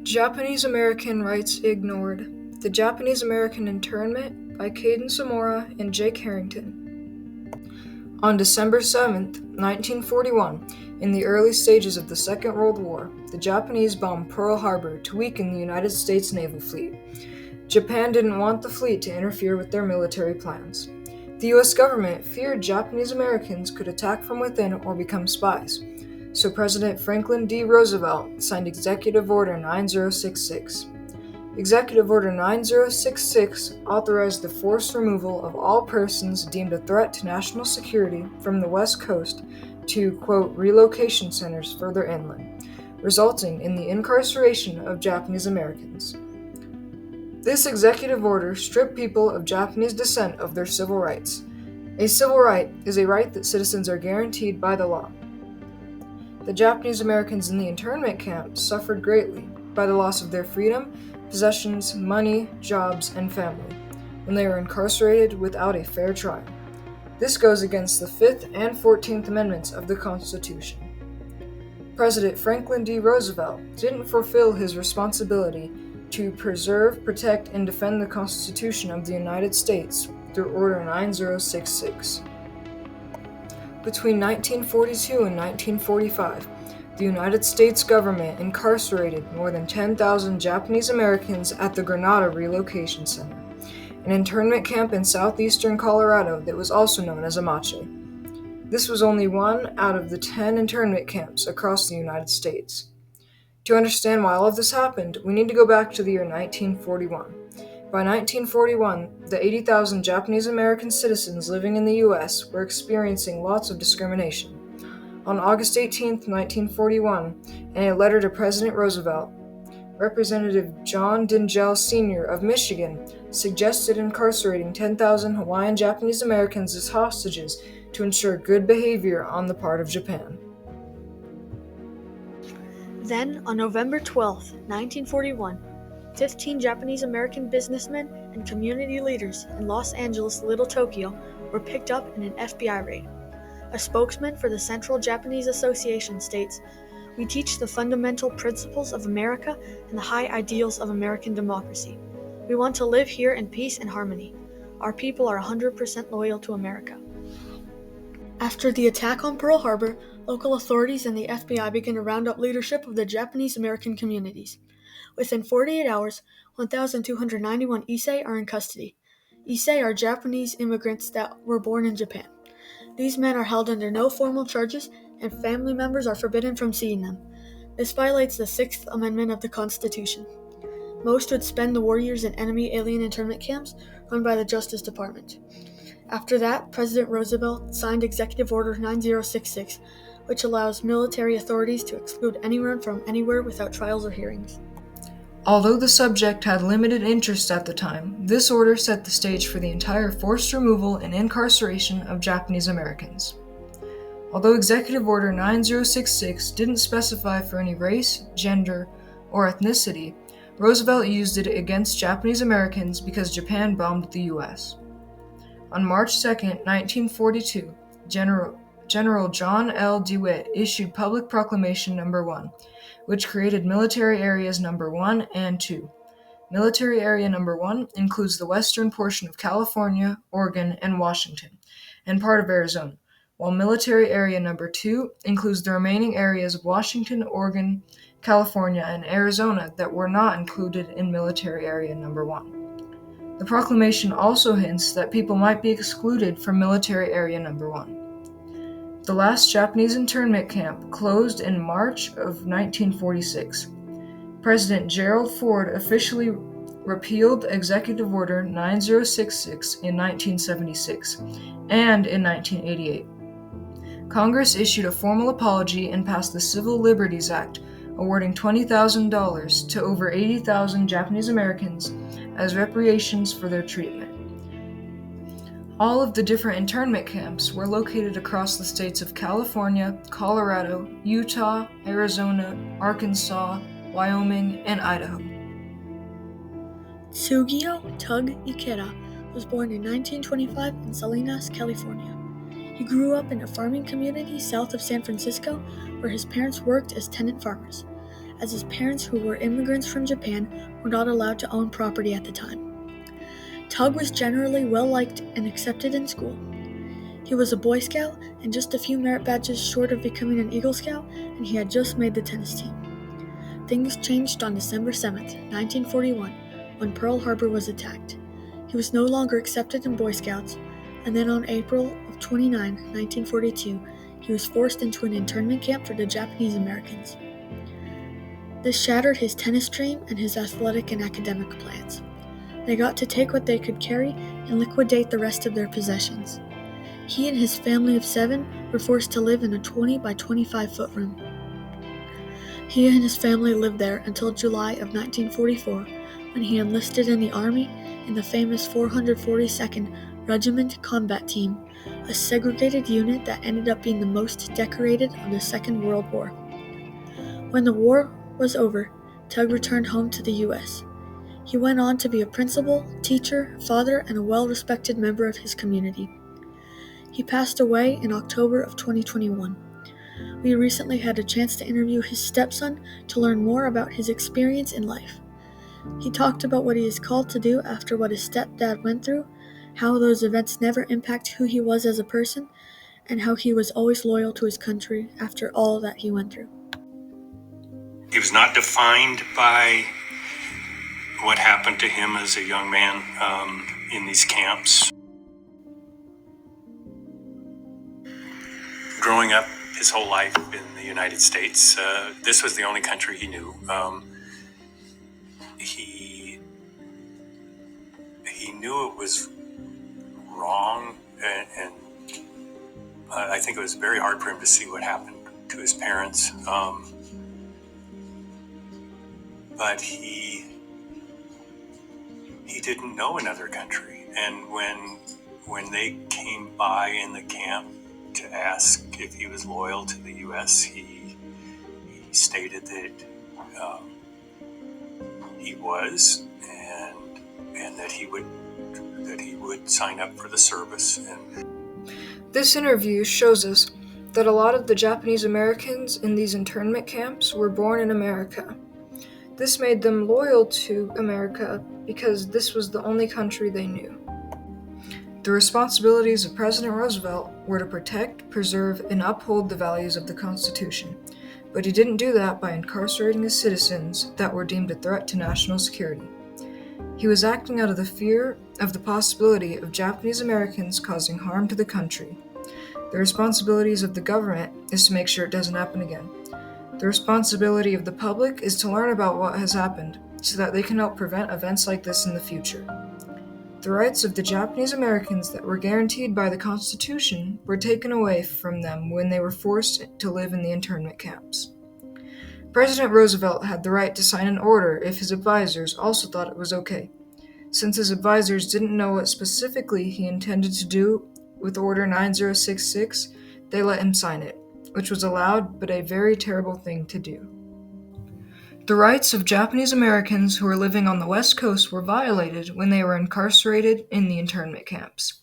Japanese American Rights Ignored. The Japanese American Internment by Caiden, Samora, and Jake Harrington. On December 7, 1941, in the early stages of the Second World War, the Japanese bombed Pearl Harbor to weaken the United States naval fleet. Japan didn't want the fleet to interfere with their military plans. The U.S. government feared Japanese Americans could attack from within or become spies, so President Franklin D. Roosevelt signed Executive Order 9066. Executive Order 9066 authorized the forced removal of all persons deemed a threat to national security from the West Coast to, quote, relocation centers further inland, resulting in the incarceration of Japanese Americans. This executive order stripped people of Japanese descent of their civil rights. A civil right is a right that citizens are guaranteed by the law. The Japanese Americans in the internment camp suffered greatly by the loss of their freedom, possessions, money, jobs, and family when they were incarcerated without a fair trial. This goes against the 5th and 14th Amendments of the Constitution. President Franklin D. Roosevelt didn't fulfill his responsibility to preserve, protect, and defend the Constitution of the United States through Order 9066. Between 1942 and 1945, the United States government incarcerated more than 10,000 Japanese Americans at the Grenada Relocation Center, an internment camp in southeastern Colorado that was also known as Amache. This was only one out of the 10 internment camps across the United States. To understand why all of this happened, we need to go back to the year 1941. By 1941, the 80,000 Japanese American citizens living in the U.S. were experiencing lots of discrimination. On August 18, 1941, in a letter to President Roosevelt, Representative John Dingell Sr. of Michigan suggested incarcerating 10,000 Hawaiian Japanese Americans as hostages to ensure good behavior on the part of Japan. Then, on November 12, 1941, 15 Japanese American businessmen and community leaders in Los Angeles, Little Tokyo, were picked up in an FBI raid. A spokesman for the Central Japanese Association states, "We teach the fundamental principles of America and the high ideals of American democracy. We want to live here in peace and harmony. Our people are 100% loyal to America." After the attack on Pearl Harbor, local authorities and the FBI began to round up leadership of the Japanese American communities. Within 48 hours, 1,291 Issei are in custody. Issei are Japanese immigrants that were born in Japan. These men are held under no formal charges, and family members are forbidden from seeing them. This violates the 6th Amendment of the Constitution. Most would spend the war years in enemy alien internment camps run by the Justice Department. After that, President Roosevelt signed Executive Order 9066, which allows military authorities to exclude anyone from anywhere without trials or hearings. Although the subject had limited interest at the time, this order set the stage for the entire forced removal and incarceration of Japanese Americans. Although Executive Order 9066 didn't specify for any race, gender, or ethnicity, Roosevelt used it against Japanese Americans because Japan bombed the U.S. On March 2, 1942, General John L. DeWitt issued Public Proclamation No. 1, which created Military Areas No. 1 and 2. Military Area No. 1 includes the western portion of California, Oregon, and Washington, and part of Arizona, while Military Area No. 2 includes the remaining areas of Washington, Oregon, California, and Arizona that were not included in Military Area No. 1. The proclamation also hints that people might be excluded from Military Area No. 1. The last Japanese internment camp closed in March of 1946. President Gerald Ford officially repealed Executive Order 9066 in 1976 and in 1988. Congress issued a formal apology and passed the Civil Liberties Act, awarding $20,000 to over 80,000 Japanese Americans as reparations for their treatment. All of the different internment camps were located across the states of California, Colorado, Utah, Arizona, Arkansas, Wyoming, and Idaho. Tsugio Tug Ikeda was born in 1925 in Salinas, California. He grew up in a farming community south of San Francisco, where his parents worked as tenant farmers. as his parents, who were immigrants from Japan, were not allowed to own property at the time. Tug was generally well-liked and accepted in school. He was a Boy Scout and just a few merit badges short of becoming an Eagle Scout, and he had just made the tennis team. Things changed on December 7th, 1941, when Pearl Harbor was attacked. He was no longer accepted in Boy Scouts, and then on April 29, 1942, he was forced into an internment camp for the Japanese Americans. This shattered his tennis dream and his athletic and academic plans. They got to take what they could carry and liquidate the rest of their possessions. He and his family of 7 were forced to live in a 20 by 25 foot room. He and his family lived there until July of 1944, when he enlisted in the Army in the famous 442nd Regiment Combat Team, a segregated unit that ended up being the most decorated of the Second World War. When the war was over, Tug returned home to the U.S. He went on to be a principal, teacher, father, and a well-respected member of his community. He passed away in October of 2021. We recently had a chance to interview his stepson to learn more about his experience in life. He talked about what he is called to do after what his stepdad went through, how those events never impact who he was as a person, and how he was always loyal to his country after all that he went through. He was not defined by what happened to him as a young man in these camps. Growing up his whole life in the United States, this was the only country he knew. He knew it was wrong, and I think it was very hard for him to see what happened to his parents. But he didn't know another country, and when they came by in the camp to ask if he was loyal to the U.S., he stated that he was, and that he would sign up for the service. And this interview shows us that a lot of the Japanese Americans in these internment camps were born in America. This made them loyal to America because this was the only country they knew. The responsibilities of President Roosevelt were to protect, preserve, and uphold the values of the Constitution, but he didn't do that by incarcerating his citizens that were deemed a threat to national security. He was acting out of the fear of the possibility of Japanese Americans causing harm to the country. The responsibilities of the government is to make sure it doesn't happen again. The responsibility of the public is to learn about what has happened so that they can help prevent events like this in the future. The rights of the Japanese Americans that were guaranteed by the Constitution were taken away from them when they were forced to live in the internment camps. President Roosevelt had the right to sign an order if his advisors also thought it was okay. Since his advisors didn't know what specifically he intended to do with Order 9066, they let him sign it, which was allowed but a very terrible thing to do. The rights of Japanese Americans who were living on the West Coast were violated when they were incarcerated in the internment camps.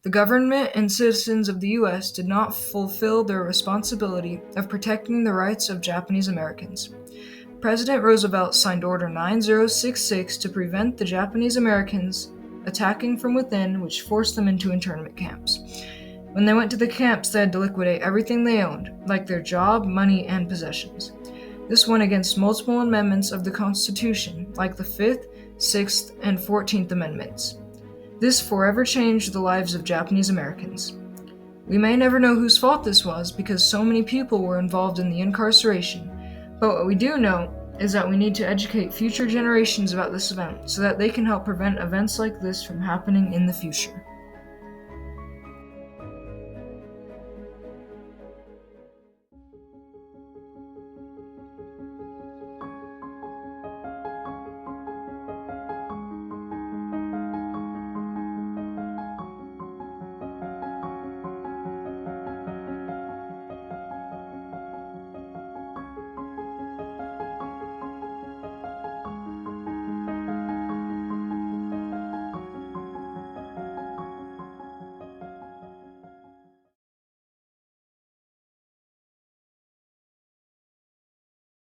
The government and citizens of the U.S. did not fulfill their responsibility of protecting the rights of Japanese Americans. President Roosevelt signed Order 9066 to prevent the Japanese Americans attacking from within, which forced them into internment camps. When they went to the camps, they had to liquidate everything they owned, like their job, money, and possessions. This went against multiple amendments of the Constitution, like the 5th, 6th, and 14th Amendments. This forever changed the lives of Japanese Americans. We may never know whose fault this was because so many people were involved in the incarceration, but what we do know is that we need to educate future generations about this event so that they can help prevent events like this from happening in the future.